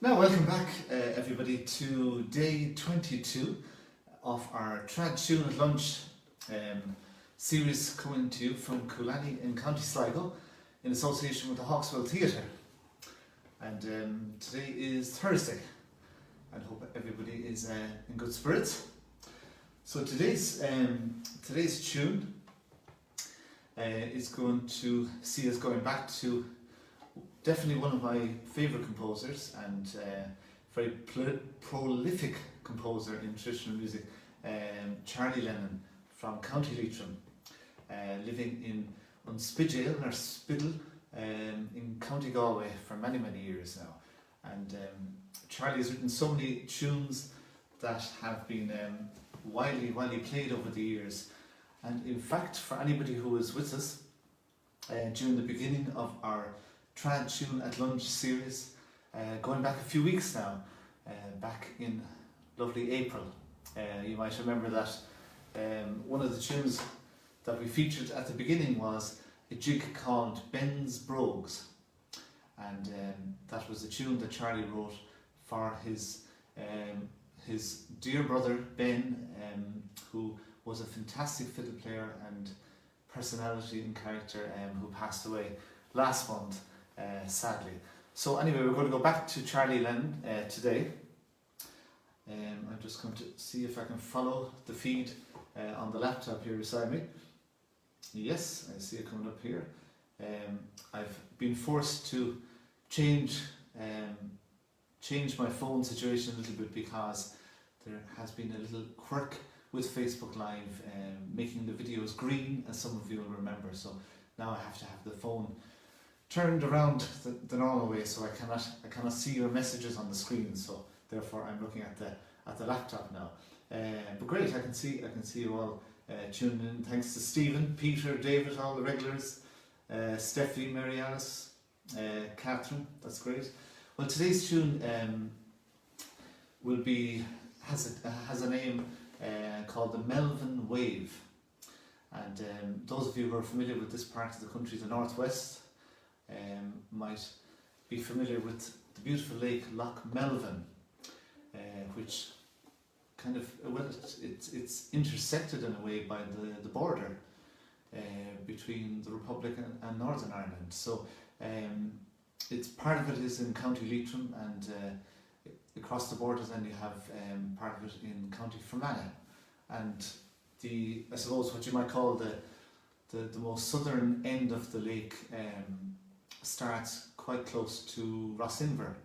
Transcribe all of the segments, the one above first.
Now, welcome back, everybody, to day 22 of our Trad Tune at Lunch series coming to you from Coolani in County Sligo in association with the Hawkswell Theatre. And today is Thursday, and hope everybody is in good spirits. So today's tune is going to see us going back to definitely one of my favourite composers and very prolific composer in traditional music, Charlie Lennon from County Leitrim, living in Unspidgale or Spiddle in County Galway for many years now. And Charlie has written so many tunes that have been widely played over the years. And in fact, for anybody who was with us during the beginning of our Trad Tune at Lunch series, going back a few weeks now, back in lovely April, you might remember that one of the tunes that we featured at the beginning was a jig called Ben's Brogues, and that was a tune that Charlie wrote for his dear brother Ben, who was a fantastic fiddle player and personality and character, who passed away last month, sadly. So anyway, we're going to go back to Charlie Lennon today. I'm just going to see if I can follow the feed on the laptop here beside me. Yes, I see it coming up here. I've been forced to change my phone situation a little bit because there has been a little quirk with Facebook Live making the videos green, as some of you will remember. So now I have to have the phone turned around the normal way, so I cannot see your messages on the screen. So therefore, I'm looking at the laptop now. But great, I can see you all tuning in. Thanks to Stephen, Peter, David, all the regulars, Steffi, Mary Alice, Catherine. That's great. Well, today's tune has a name called the Melvin Wave, and those of you who are familiar with this part of the country, the northwest, might be familiar with the beautiful lake Loch Melvin, which kind of, it's intersected in a way by the border between the Republic and Northern Ireland. So it's part of it is in County Leitrim, and across the border then you have part of it in County Fermanagh, and I suppose what you might call the most southern end of the lake starts quite close to Rossinver,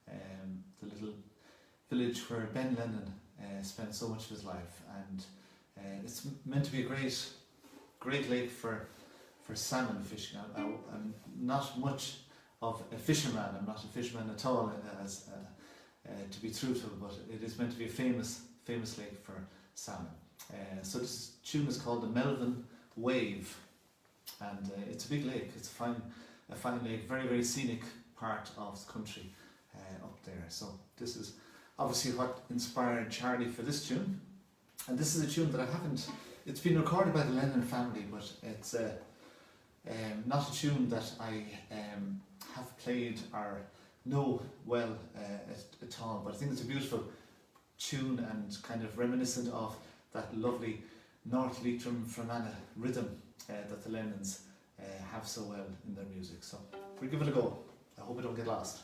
the little village where Ben Lennon spent so much of his life, and it's meant to be a great lake for salmon fishing. I'm not much of a fisherman. I'm not a fisherman at all, as to be truthful, but it is meant to be a famous lake for salmon. So this tune is called the Melvin Wave, and it's a big lake. It's a fine lake, very scenic part of the country up there. So this is obviously what inspired Charlie for this tune, and this is a tune that it's been recorded by the Lennon family, but it's not a tune that I have played or know well at all, but I think it's a beautiful tune and kind of reminiscent of that lovely North Leitrim Fermanagh rhythm that the Lennons have so well in their music. So we'll give it a go. I hope I don't get lost.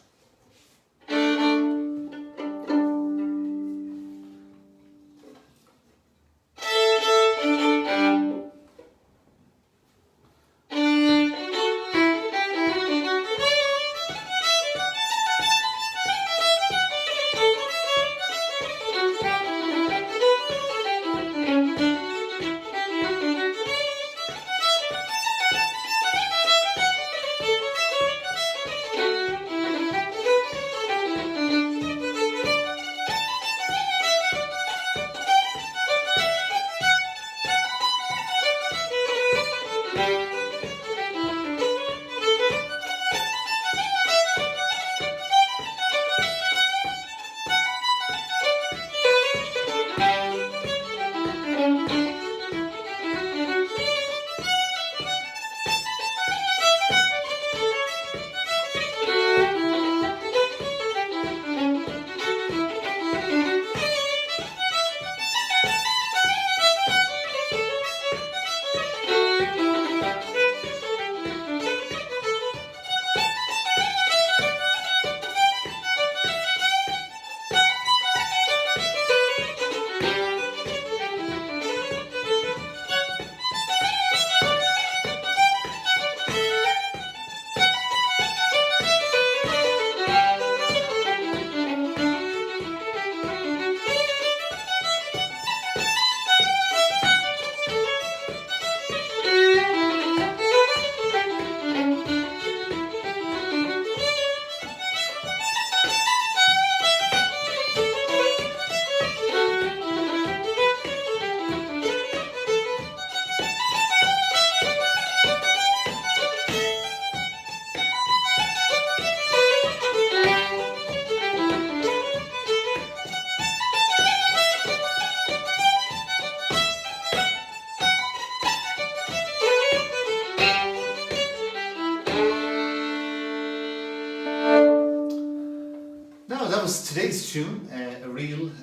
today's tune, a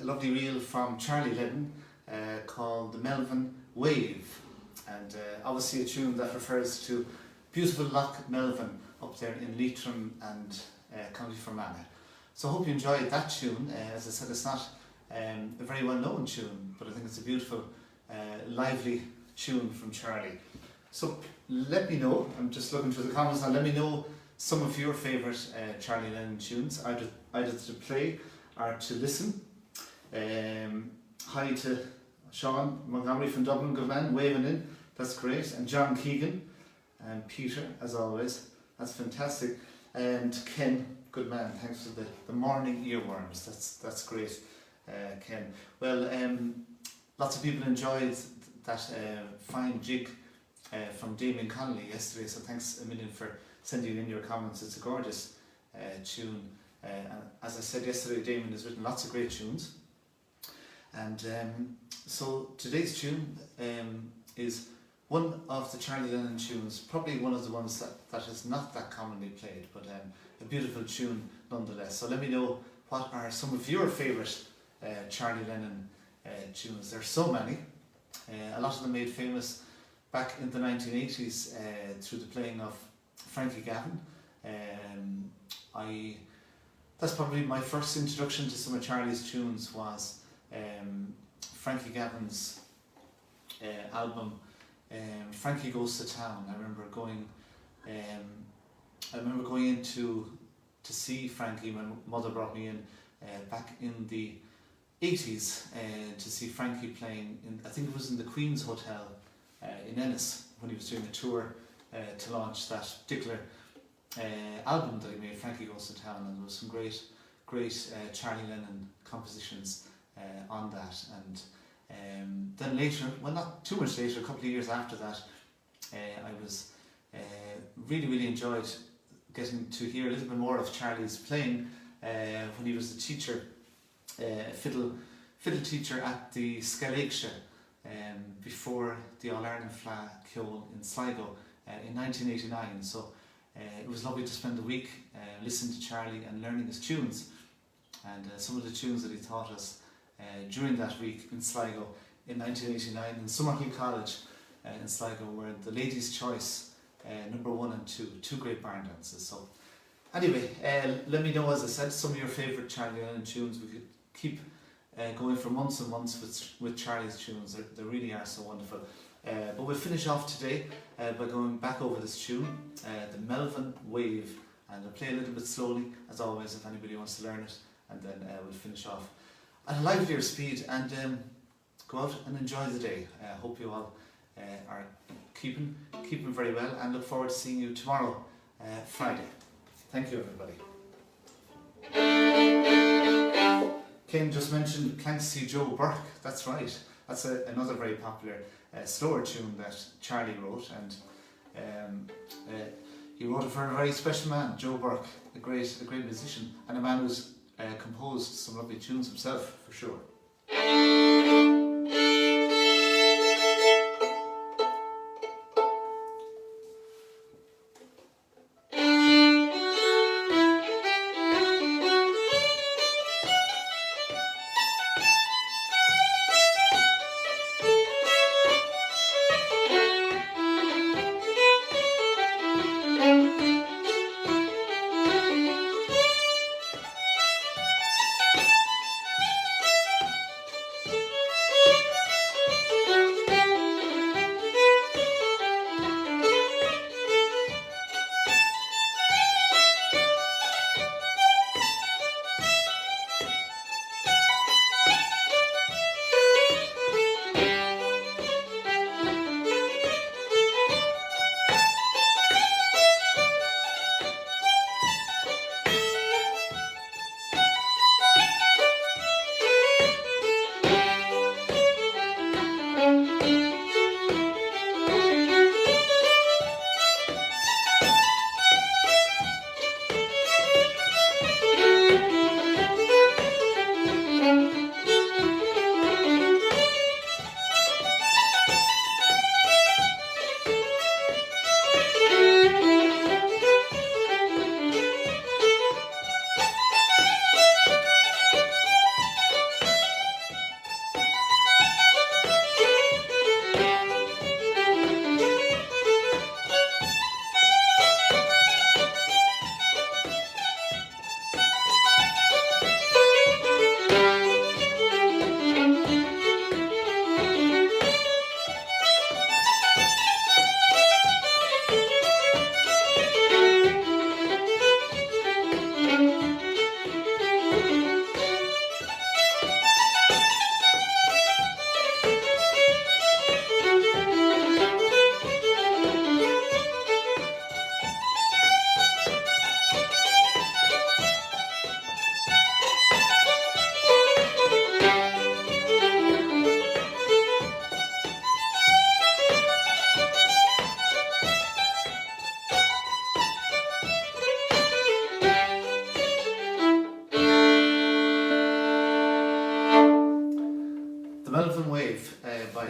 lovely reel from Charlie Lennon called the Melvin Wave, and obviously a tune that refers to beautiful Loch Melvin up there in Leitrim and County Fermanagh. So I hope you enjoyed that tune. As I said, it's not a very well known tune, but I think it's a beautiful, lively tune from Charlie. So let me know, I'm just looking through the comments now, let me know some of your favourite Charlie Lennon tunes, either to play or to listen. Hi to Sean Montgomery from Dublin, good man, waving in, that's great. And John Keegan and Peter, as always, that's fantastic. And Ken, good man, thanks for the morning earworms, that's great, Ken. Well, lots of people enjoyed that fine jig from Damien Connolly yesterday, so thanks a million for sending in your comments. It's a gorgeous tune. And as I said yesterday, Damien has written lots of great tunes. And so today's tune is one of the Charlie Lennon tunes, probably one of the ones that is not that commonly played, but a beautiful tune nonetheless. So let me know what are some of your favourite Charlie Lennon tunes. There are so many. A lot of them made famous back in the 1980s through the playing of Frankie Gavin. That's probably my first introduction to some of Charlie's tunes was Frankie Gavin's album Frankie Goes to Town. I remember going in to see Frankie. My mother brought me in back in the 80s to see Frankie playing in, I think it was in the Queen's Hotel in Ennis, when he was doing a tour to launch that particular album that he made, Frankie Goes to Town, and there was some great Charlie Lennon compositions on that. And then later, well, not too much later, a couple of years after that, I was really enjoyed getting to hear a little bit more of Charlie's playing when he was a teacher, fiddle teacher at the Skellige before the All-Ireland Fleadh Ceoil in Sligo in 1989. So it was lovely to spend the week listening to Charlie and learning his tunes. And some of the tunes that he taught us during that week in Sligo in 1989 in Summerhill College in Sligo were the Ladies' Choice number 1 and 2, two great barn dances. So anyway, let me know, as I said, some of your favourite Charlie Lennon tunes. We could keep going for months and months with Charlie's tunes. They really are so wonderful. But we'll finish off today by going back over this tune, the Melvin Wave, and I'll play a little bit slowly, as always, if anybody wants to learn it, and then we'll finish off at a livelier speed and go out and enjoy the day. I hope you all are keeping very well, and look forward to seeing you tomorrow, Friday. Thank you, everybody. Ken just mentioned Clancy Joe Burke. That's right. That's another very popular slower tune that Charlie wrote, and he wrote it for a very special man, Joe Burke, a great musician, and a man who's composed some lovely tunes himself, for sure.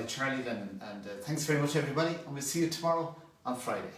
by Charlie Lennon. And thanks very much everybody, and we'll see you tomorrow on Friday.